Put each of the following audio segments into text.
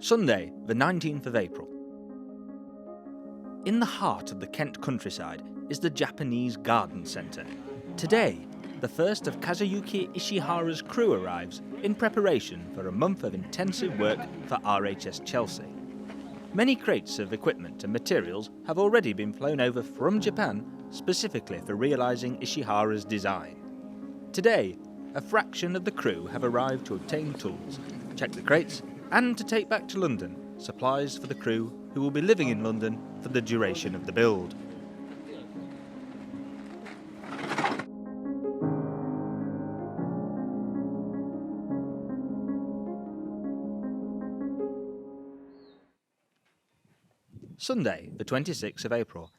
Sunday, the 19th of April. In the heart of the Kent countryside is the Japanese Garden Centre. Today, the first of Kazuyuki Ishihara's crew arrives in preparation for a month of intensive work for RHS Chelsea. Many crates of equipment and materials have already been flown over from Japan specifically for realising Ishihara's design. Today, a fraction of the crew have arrived to obtain tools, check the crates, and to take back to London supplies for the crew who will be living in London for the duration of the build. Sunday, the 26th of April.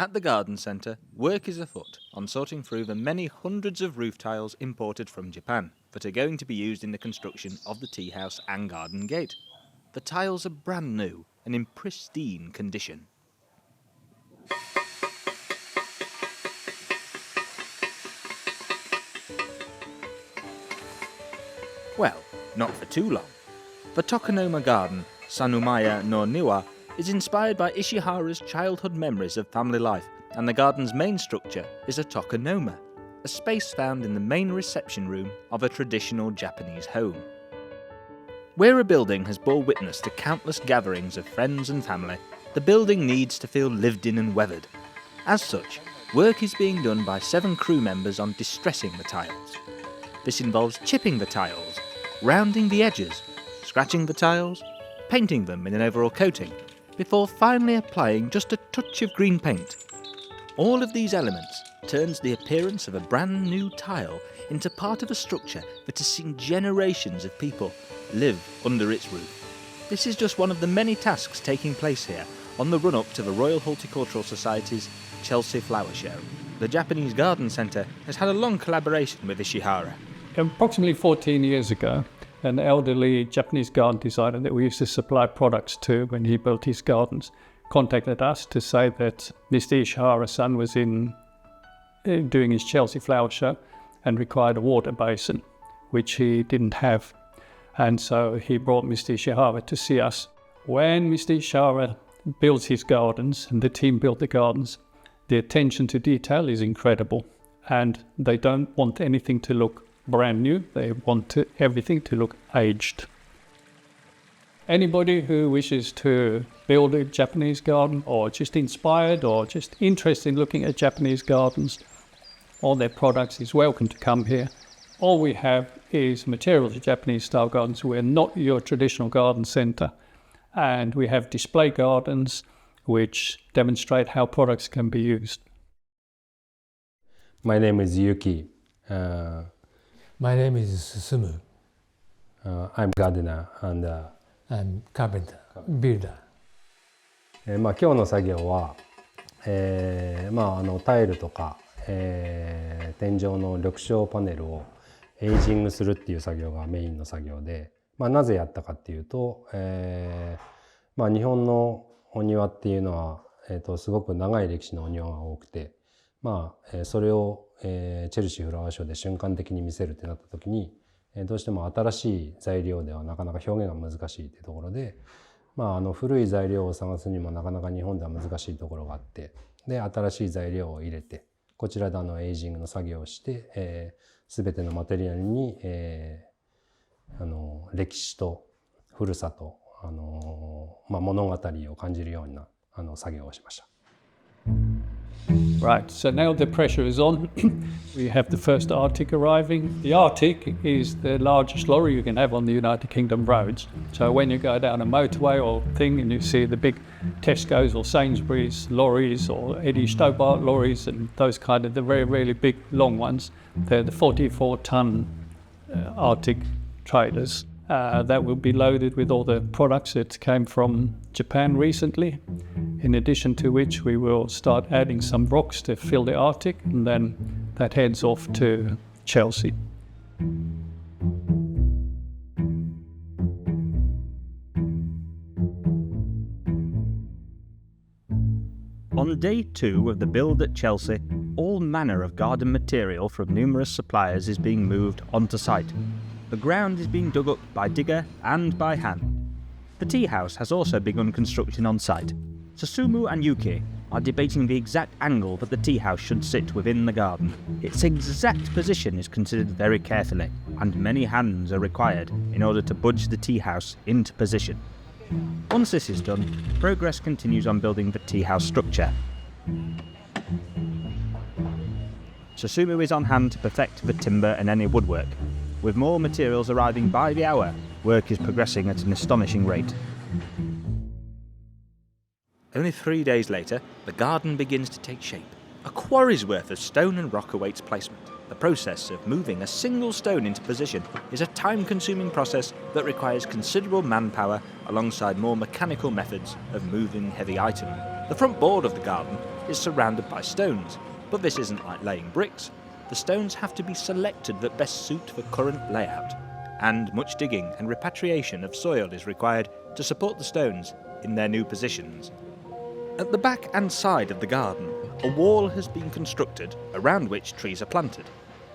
At the Garden Centre, work is afoot on sorting through the many hundreds of roof tiles imported from Japan that are going to be used in the construction of the tea house and garden gate. The tiles are brand new and in pristine condition. Well, not for too long. The Tokonoma garden, Sanumaya no Niwa, is inspired by Ishihara's childhood memories of family life, and the garden's main structure is a Tokonoma, a space found in the main reception room of a traditional Japanese home. Where a building has bore witness to countless gatherings of friends and family, the building needs to feel lived in and weathered. As such, work is being done by 7 crew members on distressing the tiles. This involves chipping the tiles, rounding the edges, scratching the tiles, painting them in an overall coating, before finally applying just a touch of green paint. All of these elements turns the appearance of a brand new tile into part of a structure that has seen generations of people live under its roof. This is just one of the many tasks taking place here on the run-up to the Royal Horticultural Society's Chelsea Flower Show. The Japanese Garden Centre has had a long collaboration with Ishihara. Approximately 14 years ago, an elderly Japanese garden designer that we used to supply products to when he built his gardens contacted us to say that Mr. Ishihara's son was doing his Chelsea Flower Show and required a water basin, which he didn't have. And so he brought Mr. Ishihara to see us. When Mr. Ishihara builds his gardens, and the team built the gardens, the attention to detail is incredible. And they don't want anything to look brand new, they want everything to look aged. Anybody who wishes to build a Japanese garden, or just inspired, or just interested in looking at Japanese gardens or their products, is welcome to come here. All we have is materials of Japanese style gardens. We're not your traditional garden centre, and we have display gardens which demonstrate how products can be used. My name is Yuki. My name is Susumu. I'm gardener and I'm carpenter, builder. 今日の作業は、タイルとか、天井の緑青パネルをエイジングするっていう作業がメインの作業で、なぜやったかっていうと、日本のお庭っていうのは、すごく長い歴史のお庭が多くて、それをチェルシーフラワーショーで瞬間的に見せるってなった時に、どうしても新しい材料ではなかなか表現が難しいっていうところで、古い材料を探すにもなかなか日本では難しいところがあって、で新しい材料を入れてこちらでエイジングの作業をして、全てのマテリアルに、歴史と古さと、物語を感じるような作業をしました。Right, so now the pressure is on. We have the first Arctic arriving. The Arctic is the largest lorry you can have on the United Kingdom roads. So when you go down a motorway or thing and you see the big Tesco's or Sainsbury's lorries or Eddie Stobart lorries and those kind of the very, really big long ones, they're the 44-ton Arctic trailers. That will be loaded with all the products that came from Japan recently, in addition to which we will start adding some rocks to fill the Arctic, and then that heads off to Chelsea. On day 2 of the build at Chelsea, all manner of garden material from numerous suppliers is being moved onto site. The ground is being dug up by digger and by hand. The tea house has also begun construction on site. Susumu and Yuki are debating the exact angle that the tea house should sit within the garden. Its exact position is considered very carefully, and many hands are required in order to budge the tea house into position. Once this is done, progress continues on building the tea house structure. Susumu is on hand to perfect the timber and any woodwork. With more materials arriving by the hour, work is progressing at an astonishing rate. Only 3 days later, the garden begins to take shape. A quarry's worth of stone and rock awaits placement. The process of moving a single stone into position is a time-consuming process that requires considerable manpower alongside more mechanical methods of moving heavy items. The front board of the garden is surrounded by stones, but this isn't like laying bricks. The stones have to be selected that best suit the current layout, and much digging and repatriation of soil is required to support the stones in their new positions. At the back and side of the garden, a wall has been constructed around which trees are planted.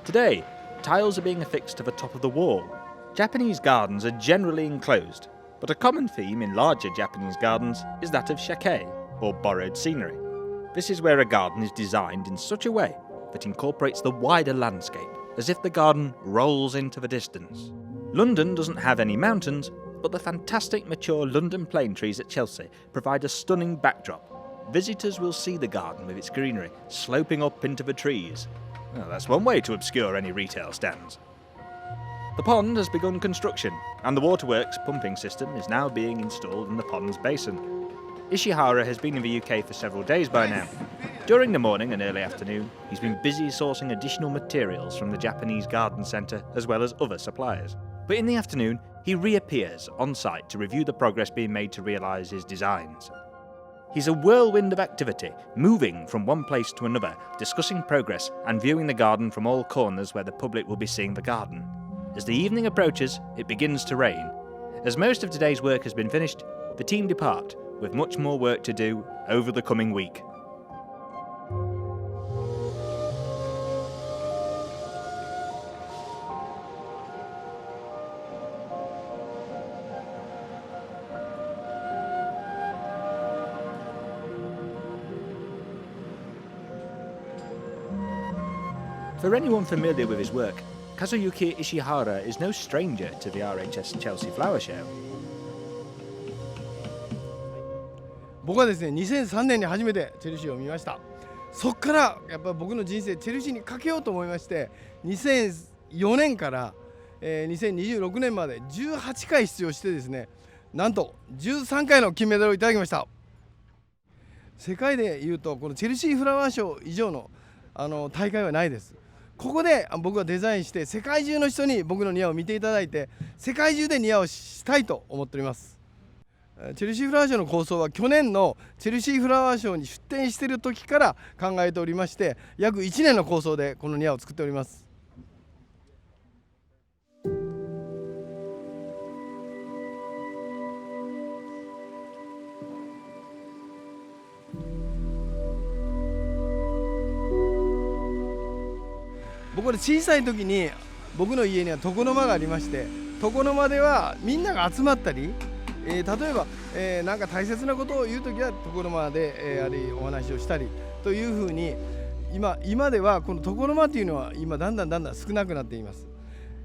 Today, tiles are being affixed to the top of the wall. Japanese gardens are generally enclosed, but a common theme in larger Japanese gardens is that of shake, or borrowed scenery. This is where a garden is designed in such a way that incorporates the wider landscape, as if the garden rolls into the distance. London doesn't have any mountains, but the fantastic mature London plane trees at Chelsea provide a stunning backdrop. Visitors will see the garden with its greenery sloping up into the trees. Well, that's one way to obscure any retail stands. The pond has begun construction, and the waterworks pumping system is now being installed in the pond's basin. Ishihara has been in the UK for several days by now. During the morning and early afternoon, he's been busy sourcing additional materials from the Japanese garden centre as well as other suppliers. But in the afternoon, he reappears on site to review the progress being made to realise his designs. He's a whirlwind of activity, moving from one place to another, discussing progress and viewing the garden from all corners where the public will be seeing the garden. As the evening approaches, it begins to rain. As most of today's work has been finished, the team depart, with much more work to do over the coming week. For anyone familiar with his work, Kazuyuki Ishihara is no stranger to the RHS Chelsea Flower Show. 僕はですね、2003年に初めてチェルシーを見ました。そこからやっぱり僕の人生チェルシーにかけようと思いまして、2004年から、2026年まで18回出場してですね、なんと13回の金メダルをいただきました。世界でいうとこのチェルシーフラワーショー以上の大会はないです。ここで僕はデザインして世界中の人に僕の庭を見ていただいて、世界中で庭をしたいと思っております。チェルシーフラワーショーの構想は去年のチェルシーフラワーショーに出展している時から考えておりまして、約1年の構想でこの庭を作っております。僕は小さい時に僕の家には床の間がありまして、床の間ではみんなが集まったり、例えば、なんか大切なことを言う時は床の間で、あるいはお話をしたりというふうに今ではこの床の間というのは今だんだん少なくなっています。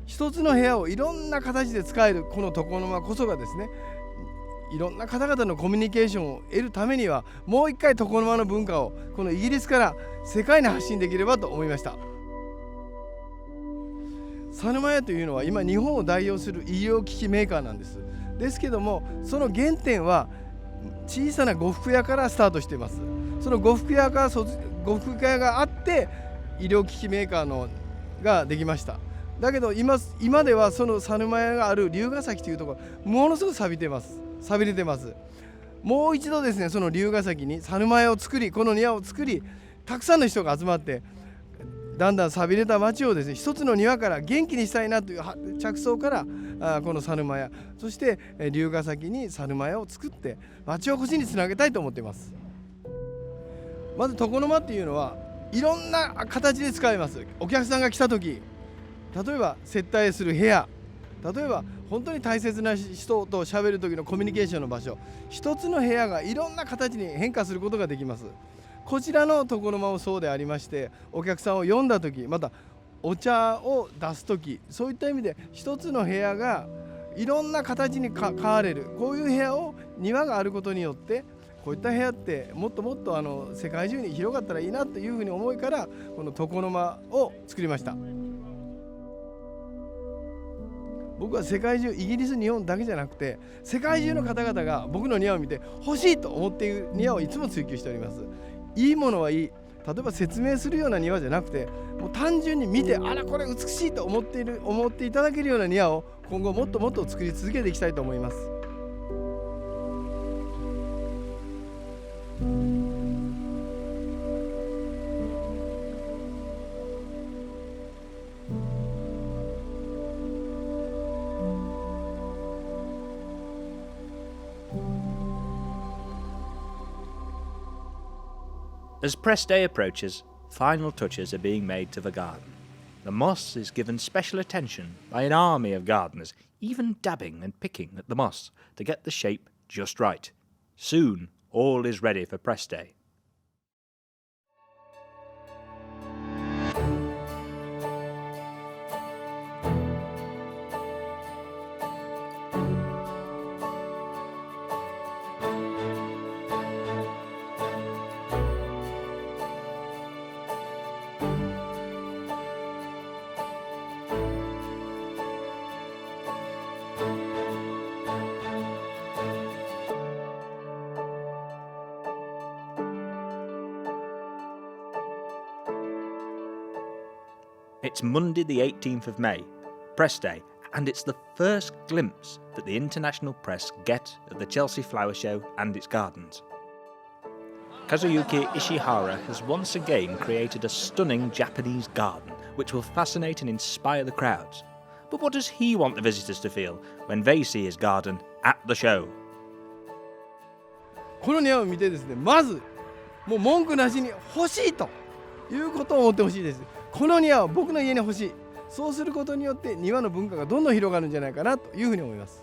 一つの部屋をいろんな形で使えるこの床の間こそがですね、いろんな方々のコミュニケーションを得るためにはもう一回床の間の文化をこのイギリスから世界に発信できればと思いました。サヌマヤというのは今日本を代表する医療機器メーカーなんです。ですけどもその原点は小さな呉服屋からスタートしています。その呉服屋があって医療機器メーカーができました。だけど今ではそのサヌマヤがある龍ヶ崎というところものすごく錆びれてます。もう一度ですね、その龍ヶ崎にサヌマヤを作り、この庭を作り、たくさんの人が集まってだんだん錆びれた町をですね、一つの庭から元気にしたいなという着想からこのサヌマヤ、そして龍ヶ崎にサヌマヤを作って町おこしにつなげたいと思っています。まず床の間っていうのはいろんな形で使えます。お客さんが来た時、例えば接待する部屋、例えば本当に大切な人と喋る時のコミュニケーションの場所、一つの部屋がいろんな形に変化することができます。こちらの床の間もそうでありまして、お客さんを呼んだ時、またお茶を出す時、そういった意味で一つの部屋がいろんな形に変われる、こういう部屋を庭があることによって、こういった部屋ってもっともっと世界中に広がったらいいなというふうに思いから、この床の間を作りました。僕は世界中、イギリス、日本だけじゃなくて、世界中の方々が僕の庭を見て欲しいと思っている庭をいつも追求しております。いいものはいい、例えば説明するような庭じゃなくて、もう単純に見て、あらこれ美しいと思っていただけるような庭を今後もっともっと作り続けていきたいと思います。As press day approaches, final touches are being made to the garden. The moss is given special attention by an army of gardeners, even dabbing and picking at the moss to get the shape just right. Soon, all is ready for press day. It's Monday the 18th of May, Press Day, and it's the first glimpse that the international press get of the Chelsea Flower Show and its gardens. Kazuyuki Ishihara has once again created a stunning Japanese garden which will fascinate and inspire the crowds. But what does he want the visitors to feel when they see his garden at the show? この庭を見てですね、まずもう文句なしに欲しいということを思ってほしいです。この庭は僕の家に欲しい。そうすることによって庭の文化がどんどん広がるんじゃないかなというふうに思います。